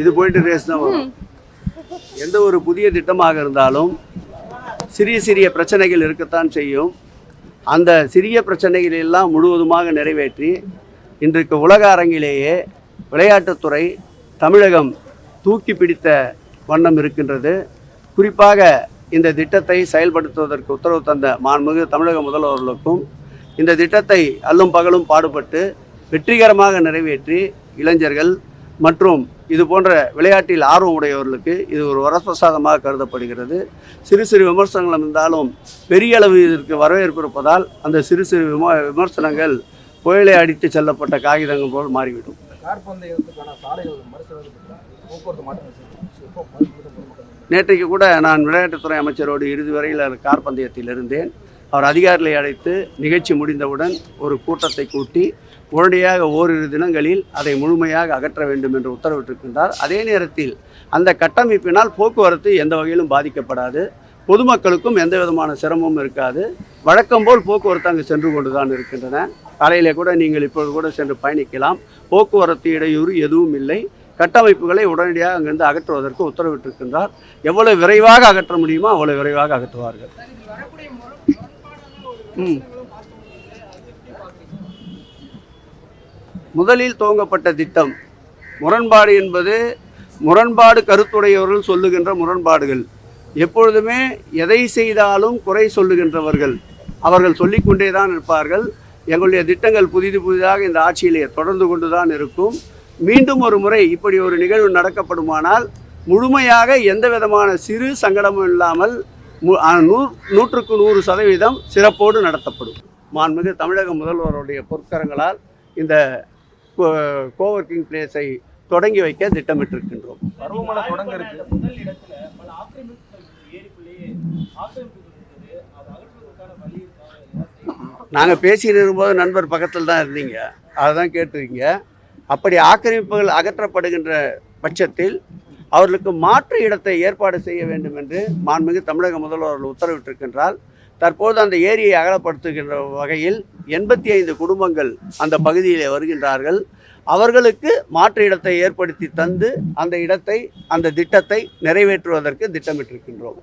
இது போயிட்டு ரேஸ் தான் வரும். எந்த ஒரு புதிய திட்டமாக இருந்தாலும் சிறிய சிறிய பிரச்சனைகள் இருக்கத்தான் செய்யும். அந்த சிறிய பிரச்சனைகள் எல்லாம் முழுவதுமாக நிறைவேற்றி இன்றைக்கு உலக அரங்கிலேயே விளையாட்டுத்துறை தமிழகம் தூக்கி பிடித்த வண்ணம் இருக்கின்றது. குறிப்பாக இந்த திட்டத்தை செயல்படுத்துவதற்கு உத்தரவு தந்த மாண்புமிகு தமிழக முதல்வர்களுக்கும் இந்த திட்டத்தை அல்லும் பகலும் பாடுபட்டு வெற்றிகரமாக நிறைவேற்றி இளைஞர்கள் மற்றும் இது போன்ற விளையாட்டில் ஆர்வம் உடையவர்களுக்கு இது ஒரு வரப்பிரசாதமாக கருதப்படுகிறது. சிறு சிறு விமர்சனங்கள் இருந்தாலும் பெரிய அளவு இதற்கு வரவேற்பு இருப்பதால் அந்த சிறு சிறு விமர்சனங்கள் புயலை அடித்து செல்லப்பட்ட காகிதங்கள் போல் மாறிவிடும். நேற்றைக்கு கூட நான் விளையாட்டுத்துறை அமைச்சரோடு இறுதி வரையில் கார் பந்தயத்தில் இருந்தேன். அவர் அதிகாரிகளை அழைத்து நிகழ்ச்சி முடிந்தவுடன் ஒரு கூட்டத்தை கூட்டி உடனடியாக ஓரிரு தினங்களில் அதை முழுமையாக அகற்ற வேண்டும் என்று உத்தரவிட்டிருக்கின்றார். அதே நேரத்தில் அந்த கட்டமைப்பினால் போக்குவரத்து எந்த வகையிலும் பாதிக்கப்படாது, பொதுமக்களுக்கும் எந்த விதமான சிரமமும் இருக்காது. வழக்கம் போல் போக்குவரத்து அங்கு சென்று கொண்டு தான் இருக்கின்றன. காலையிலே கூட நீங்கள் இப்பொழுது கூட சென்று பயணிக்கலாம். போக்குவரத்து இடையூறு எதுவும் இல்லை. கட்டமைப்புகளை உடனடியாக அங்கிருந்து அகற்றுவதற்கு உத்தரவிட்டிருக்கின்றார். எவ்வளவு விரைவாக அகற்ற முடியுமோ அவ்வளவு விரைவாக அகற்றுவார்கள். முதலில் துவங்கப்பட்ட திட்டம் முரண்பாடு என்பது முரண்பாடு கருத்துடையவர்கள் சொல்லுகின்ற முரண்பாடுகள். எப்பொழுதுமே எதை செய்தாலும் குறை சொல்லுகின்றவர்கள் அவர்கள் சொல்லிக்கொண்டே தான் இருப்பார்கள். எங்களுடைய திட்டங்கள் புதிதாக இந்த ஆட்சியிலே தொடர்ந்து கொண்டு தான் இருக்கும். மீண்டும் ஒரு முறை இப்படி ஒரு நிகழ்வு நடக்கப்படுமானால் முழுமையாக எந்த விதமான சிறு சங்கடமும் இல்லாமல் 100% சிறப்போடு நடத்தப்படும். மாண்புமிகு தமிழக முதல்வருடைய பொற்கரங்களால் இந்த கோவர்க்கிங் பிளேஸை தொடங்கி வைக்க திட்டமிட்டிருக்கின்றோம். நாங்கள் பேசிட்டு இருக்கும்போது நண்பர் பக்கத்தில் தான் இருந்தீங்க, அதை தான் கேட்டிருக்கீங்க. அப்படி ஆக்கிரமிப்புகள் அகற்றப்படுகின்ற பட்சத்தில் அவர்களுக்கு மாற்று இடத்தை ஏற்பாடு செய்ய வேண்டும் என்று மாண்புமிகு தமிழக முதல்வர் உத்தரவிட்டிருக்கின்றால் தற்போது அந்த ஏரியை அகலப்படுத்துகின்ற வகையில் 85 குடும்பங்கள் அந்த பகுதியிலே வருகின்றார்கள். அவர்களுக்கு மாற்று இடத்தை ஏற்படுத்தி தந்து அந்த திட்டத்தை நிறைவேற்றுவதற்கு திட்டமிட்டிருக்கின்றோம்.